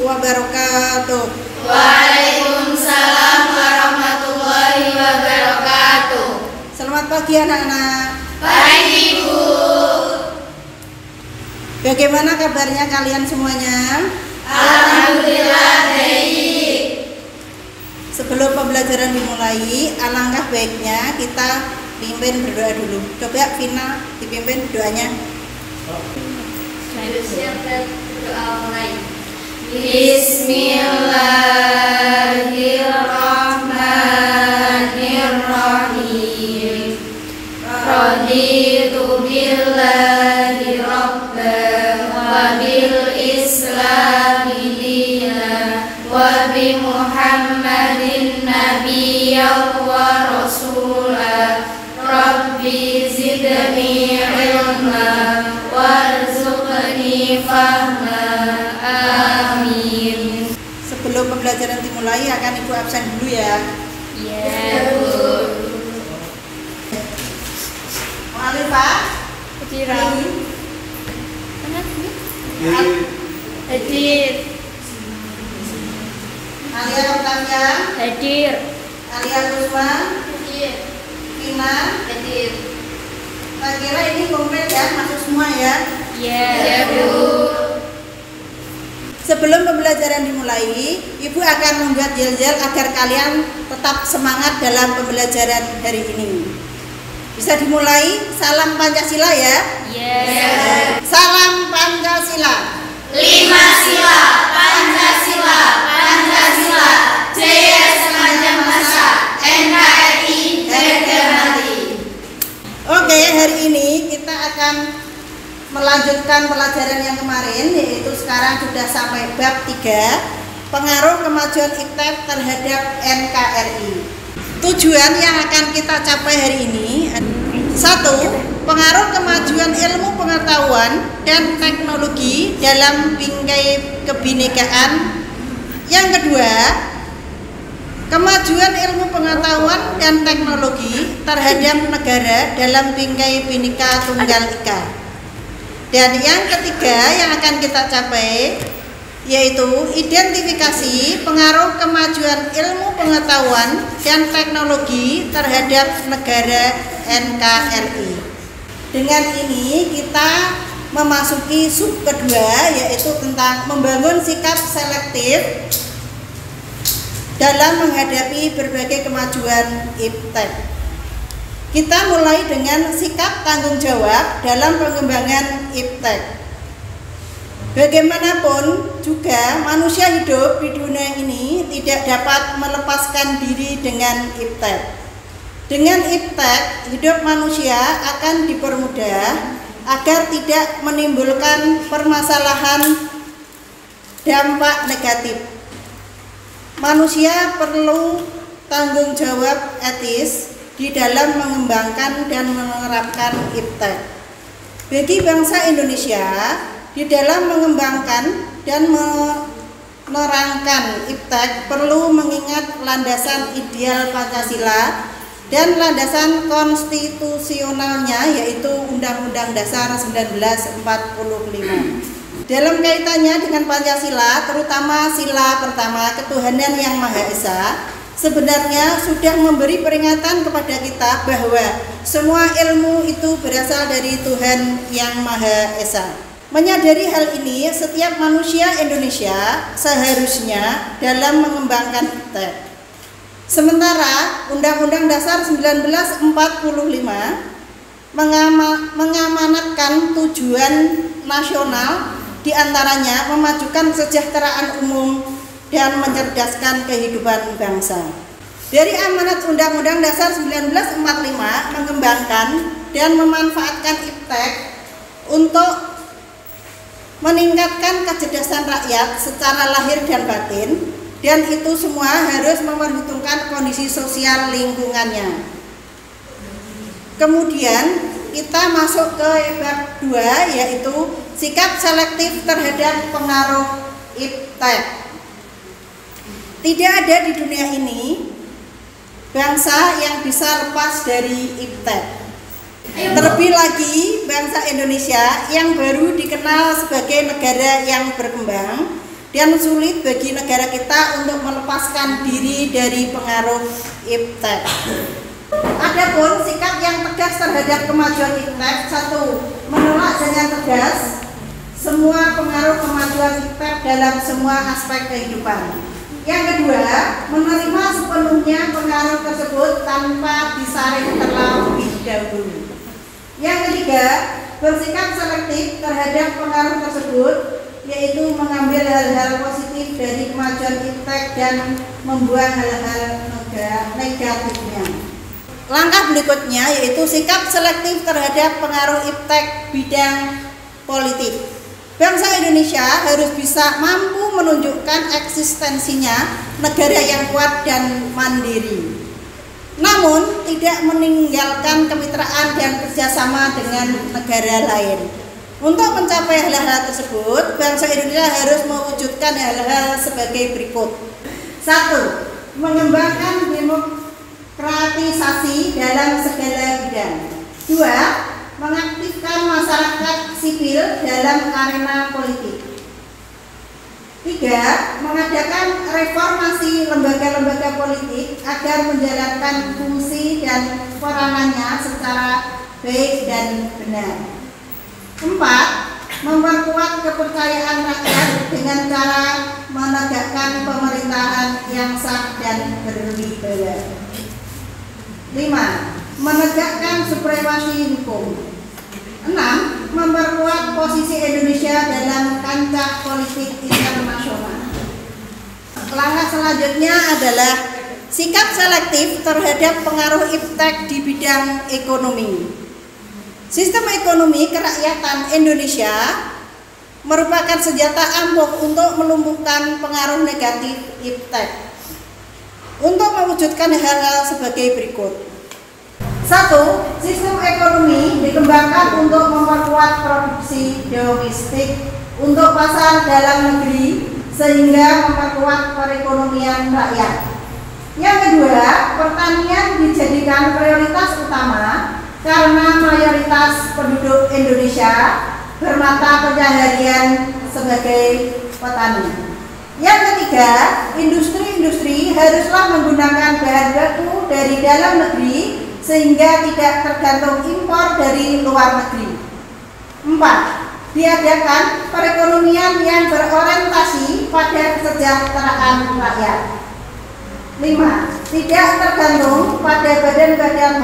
wabarakatuh. Waalaikumsalam warahmatullahi wabarakatuh. Selamat pagi anak-anak. Pagi Bu. Bagaimana kabarnya kalian semuanya? Alhamdulillah baik. Sebelum pembelajaran dimulai, alangkah baiknya kita pimpin berdoa dulu. Coba Vina dipimpin doanya. Siap dan berdoa mulai. Bismillahirrahmanirrahim. Raditu billahi rabban wa bil islami dinan wa bi Muhammadin nabiyyan wa rasulan. Rabbi zidni ilma warzuqni fahma. Amin. Sebelum pembelajaran dimulai akan Ibu absen dulu ya. Ya Bu. Alifah, Hadir. Alia Octavia, Hadir. Alia Kusma, Hadir. Vina. Hadir. Saya kira ini komplit ya, masuk semua ya. Ya Bu. Sebelum pembelajaran dimulai, Ibu akan membuat yel-yel agar kalian tetap semangat dalam pembelajaran hari ini. Bisa dimulai, salam Pancasila ya. Ya. Salam Pancasila. 5 sila, Pancasila, Pancasila, jaya sepanjang masa, NKRI harga mati. Oke, hari ini kita akan melanjutkan pelajaran yang kemarin, yaitu sekarang sudah sampai bab 3, pengaruh kemajuan IPTEK terhadap NKRI. Tujuan yang akan kita capai hari ini: 1. Pengaruh kemajuan ilmu pengetahuan dan teknologi dalam bingkai kebinekaan. Yang kedua, kemajuan ilmu pengetahuan dan teknologi terhadap negara dalam bingkai Bhinneka Tunggal Ika. Dan yang ketiga yang akan kita capai yaitu identifikasi pengaruh kemajuan ilmu pengetahuan dan teknologi terhadap negara NKRI. Dengan ini kita memasuki sub kedua, yaitu tentang membangun sikap selektif dalam menghadapi berbagai kemajuan IPTEK. Kita mulai dengan sikap tanggung jawab dalam pengembangan IPTEK. Bagaimanapun juga manusia hidup di dunia ini tidak dapat melepaskan diri dengan IPTEK. Dengan IPTEK, hidup manusia akan dipermudah agar tidak menimbulkan permasalahan dampak negatif. Manusia perlu tanggung jawab etis di dalam mengembangkan dan menerapkan IPTEK. Bagi bangsa Indonesia, di dalam mengembangkan dan menerangkan IPTEK perlu mengingat landasan ideal Pancasila dan landasan konstitusionalnya, yaitu Undang-Undang Dasar 1945. Dalam kaitannya dengan Pancasila, terutama sila pertama ketuhanan yang Maha Esa, sebenarnya sudah memberi peringatan kepada kita bahwa semua ilmu itu berasal dari Tuhan yang Maha Esa. Menyadari hal ini, setiap manusia Indonesia seharusnya dalam mengembangkan IPTEK. Sementara Undang-Undang Dasar 1945 mengamanatkan tujuan nasional, diantaranya memajukan kesejahteraan umum dan mencerdaskan kehidupan bangsa. Dari amanat Undang-Undang Dasar 1945 mengembangkan dan memanfaatkan IPTEK untuk meningkatkan kecerdasan rakyat secara lahir dan batin, dan itu semua harus memperhitungkan kondisi sosial lingkungannya. Kemudian kita masuk ke bab 2, yaitu sikap selektif terhadap pengaruh IPTEK. Tidak ada di dunia ini bangsa yang bisa lepas dari IPTEK. Terlebih lagi bangsa Indonesia yang baru dikenal sebagai negara yang berkembang dan sulit bagi negara kita untuk melepaskan diri dari pengaruh iptek. Adapun sikap yang tegas terhadap kemajuan iptek: 1. Menolak dengan tegas semua pengaruh kemajuan iptek dalam semua aspek kehidupan. Yang kedua, menerima sepenuhnya pengaruh tersebut tanpa disaring terlebih dahulu. Yang ketiga, bersikap selektif terhadap pengaruh tersebut, yaitu mengambil hal-hal positif dari kemajuan iptek dan membuang hal-hal negatifnya. Langkah berikutnya yaitu sikap selektif terhadap pengaruh iptek bidang politik. Bangsa Indonesia harus bisa mampu menunjukkan eksistensinya negara yang kuat dan mandiri, namun tidak meninggalkan kemitraan dan kerjasama dengan negara lain. Untuk mencapai hal-hal tersebut, bangsa Indonesia harus mewujudkan hal-hal sebagai berikut. 1. Mengembangkan demokratisasi dalam segala bidang. 2. Mengaktifkan masyarakat sipil dalam arena politik. 3. Mengadakan reformasi lembaga-lembaga politik agar menjalankan fungsi dan peranannya secara baik dan benar. 4. Memperkuat kepercayaan rakyat dengan cara menegakkan pemerintahan yang sah dan berwibawa. 5. Menegakkan supremasi hukum. 6. Memperkuat posisi Indonesia dalam kancah politik internasional. Langkah selanjutnya adalah sikap selektif terhadap pengaruh iptek di bidang ekonomi. Sistem ekonomi kerakyatan Indonesia merupakan senjata ampuh untuk melumpuhkan pengaruh negatif iptek. Untuk mewujudkan hal-hal sebagai berikut. 1. Sistem ekonomi dikembangkan untuk memperkuat produksi domestik untuk pasar dalam negeri sehingga memperkuat perekonomian rakyat. Yang kedua, pertanian dijadikan prioritas utama karena mayoritas penduduk Indonesia bermata pencaharian sebagai petani. Yang ketiga, industri-industri haruslah menggunakan bahan baku dari dalam negeri sehingga tidak tergantung impor dari luar negeri. 4. Diadakan perekonomian yang berorientasi pada kesejahteraan rakyat. 5. Tidak tergantung pada badan-badan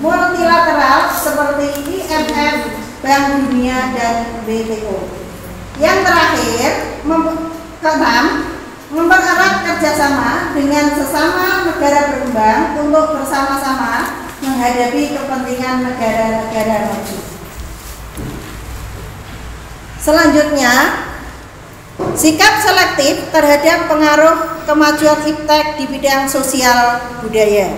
multilateral seperti IMF, Bank Dunia, dan WTO. Yang terakhir, 6. Mempererat kerjasama dengan sesama negara berkembang untuk bersama-sama menghadapi kepentingan negara-negara maju. Selanjutnya, sikap selektif terhadap pengaruh kemajuan iptek di bidang sosial budaya.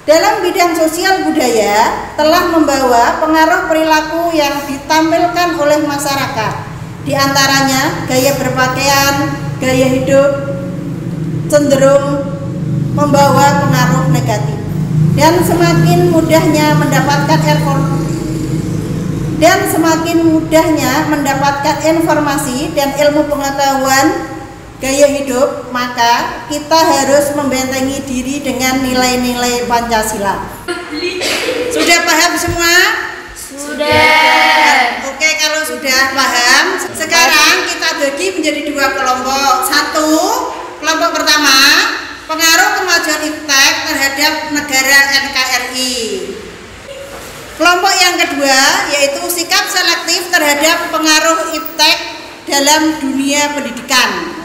Dalam bidang sosial budaya telah membawa pengaruh perilaku yang ditampilkan oleh masyarakat, di antaranya gaya berpakaian, gaya hidup cenderung membawa pengaruh negatif dan semakin mudahnya mendapatkan informasi dan ilmu pengetahuan gaya hidup, maka kita harus membentengi diri dengan nilai-nilai Pancasila. Sudah paham semua? Sudah. Oke, kalau sudah paham, sekarang kita bagi menjadi 2 kelompok. 1, kelompok pertama, pengaruh kemajuan iptek terhadap negara NKRI. Kelompok yang kedua yaitu sikap selektif terhadap pengaruh iptek dalam dunia pendidikan.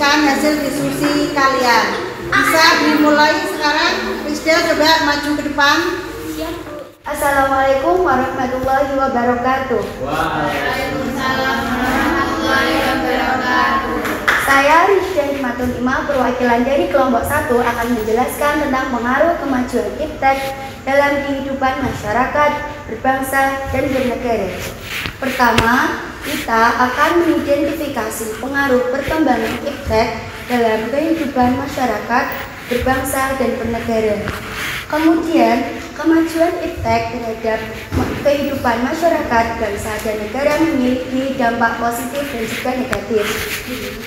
merumuskan hasil diskusi kalian. Bisa dimulai sekarang. Rizda, coba maju ke depan. Assalamualaikum warahmatullahi wabarakatuh. Waalaikumsalam warahmatullahi wabarakatuh. Saya Rizda Himatul Ima, perwakilan dari kelompok 1 akan menjelaskan tentang pengaruh kemajuan iptek dalam kehidupan masyarakat, berbangsa, dan bernegara. Pertama, kita akan mengidentifikasi pengaruh perkembangan iptek dalam kehidupan masyarakat, berbangsa, dan bernegara. Kemudian, kemajuan iptek terhadap kehidupan masyarakat, bangsa, dan negara memiliki dampak positif dan juga negatif.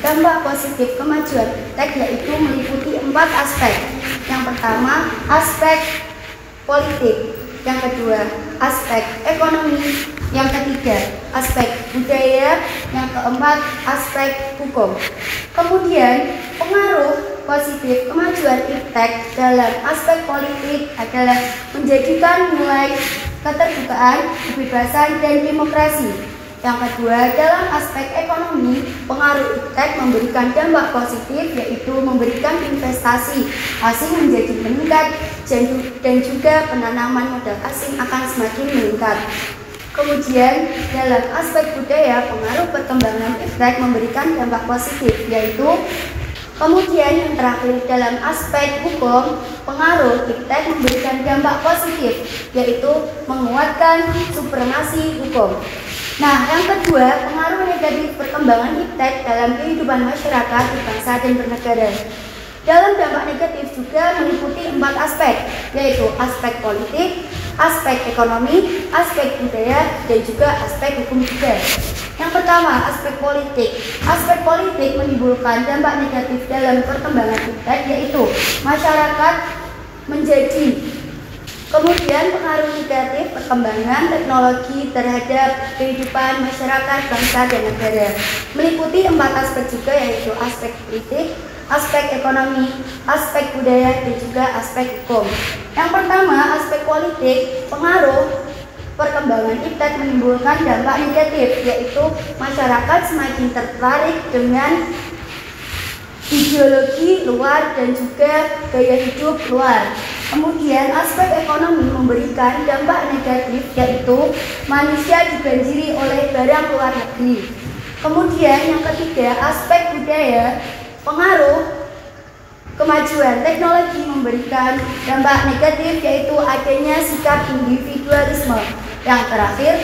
Dampak positif kemajuan iptek yaitu meliputi 4 aspek. Yang pertama, aspek politik. Yang kedua, aspek ekonomi. Yang ketiga, aspek budaya. Yang keempat, aspek hukum. Kemudian, pengaruh positif kemajuan iptek dalam aspek politik adalah menjadikan nilai keterbukaan, kebebasan, dan demokrasi. Yang kedua, dalam aspek ekonomi, pengaruh iptek memberikan dampak positif, yaitu memberikan investasi asing menjadi meningkat dan juga penanaman modal asing akan semakin meningkat. Kemudian, dalam aspek budaya, pengaruh perkembangan iptek memberikan dampak positif, yaitu kemudian yang terakhir dalam aspek hukum, pengaruh iptek memberikan dampak positif, yaitu menguatkan supremasi hukum. Nah, yang kedua, pengaruh negatif perkembangan iptek dalam kehidupan masyarakat, bangsa, dan bernegara. Dalam dampak negatif juga meliputi 4 aspek, yaitu aspek politik, aspek ekonomi, aspek budaya, dan juga aspek hukum juga. Yang pertama, aspek politik. Aspek politik menimbulkan dampak negatif dalam perkembangan iptek, yaitu masyarakat menjadi. Kemudian pengaruh negatif perkembangan teknologi terhadap kehidupan masyarakat, bangsa, dan negara. Meliputi 4 aspek juga, yaitu aspek politik, aspek ekonomi, aspek budaya, dan juga aspek hukum. Yang pertama, aspek politik, pengaruh perkembangan iptek menimbulkan dampak negatif, yaitu masyarakat semakin tertarik dengan ideologi luar dan juga gaya hidup luar. Kemudian aspek ekonomi memberikan dampak negatif, yaitu manusia dibanjiri oleh barang luar negeri. Kemudian yang ketiga, aspek budaya, pengaruh kemajuan teknologi memberikan dampak negatif, yaitu adanya sikap individualisme. Yang terakhir,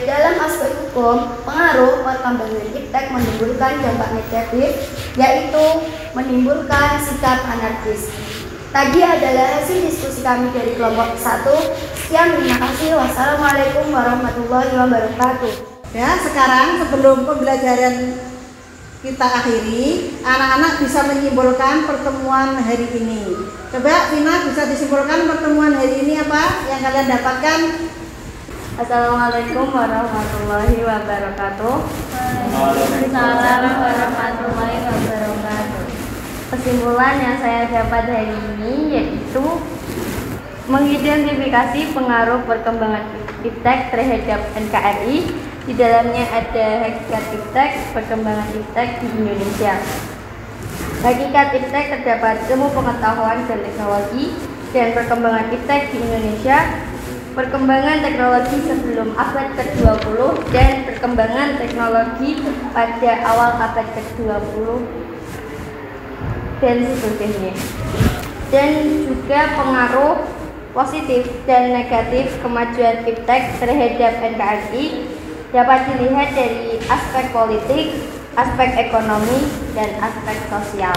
dalam aspek hukum, pengaruh perkembangan iptek menimbulkan dampak negatif, yaitu menimbulkan sikap anarkis. Tadi adalah hasil diskusi kami dari kelompok 1. Sekian, terima kasih. Wassalamualaikum warahmatullahi wabarakatuh. Ya, sekarang sebelum pembelajaran kita akhiri, anak-anak bisa menyimpulkan pertemuan hari ini. Coba Vina, bisa disimpulkan pertemuan hari ini apa yang kalian dapatkan? Assalamualaikum warahmatullahi wabarakatuh. Waalaikumsalam warahmatullahi wabarakatuh. Kesimpulan yang saya dapat hari ini yaitu mengidentifikasi pengaruh perkembangan iptek terhadap NKRI. Di dalamnya ada hakikat iptek, perkembangan iptek di Indonesia. Hakikat iptek terdapat ilmu pengetahuan dan teknologi dan perkembangan iptek di Indonesia, perkembangan teknologi sebelum abad ke-20 dan perkembangan teknologi pada awal abad ke-20 dan seterusnya. Dan juga pengaruh positif dan negatif kemajuan iptek terhadap NKRI dapat dilihat dari aspek politik, aspek ekonomi, dan aspek sosial.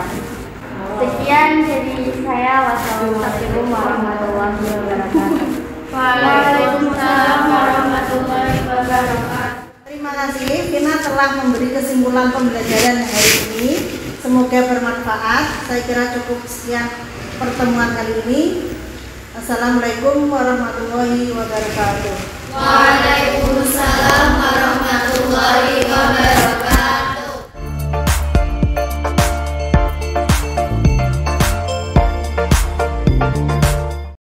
Sekian dari saya. Wassalamualaikum warahmatullahi wabarakatuh. Waalaikumsalam warahmatullahi wabarakatuh. Terima kasih, Vina telah memberi kesimpulan pembelajaran hari ini. Semoga bermanfaat. Saya kira cukup sekian pertemuan kali ini. Assalamualaikum warahmatullahi wabarakatuh. Waalaikumsalam warahmatullahi wabarakatuh.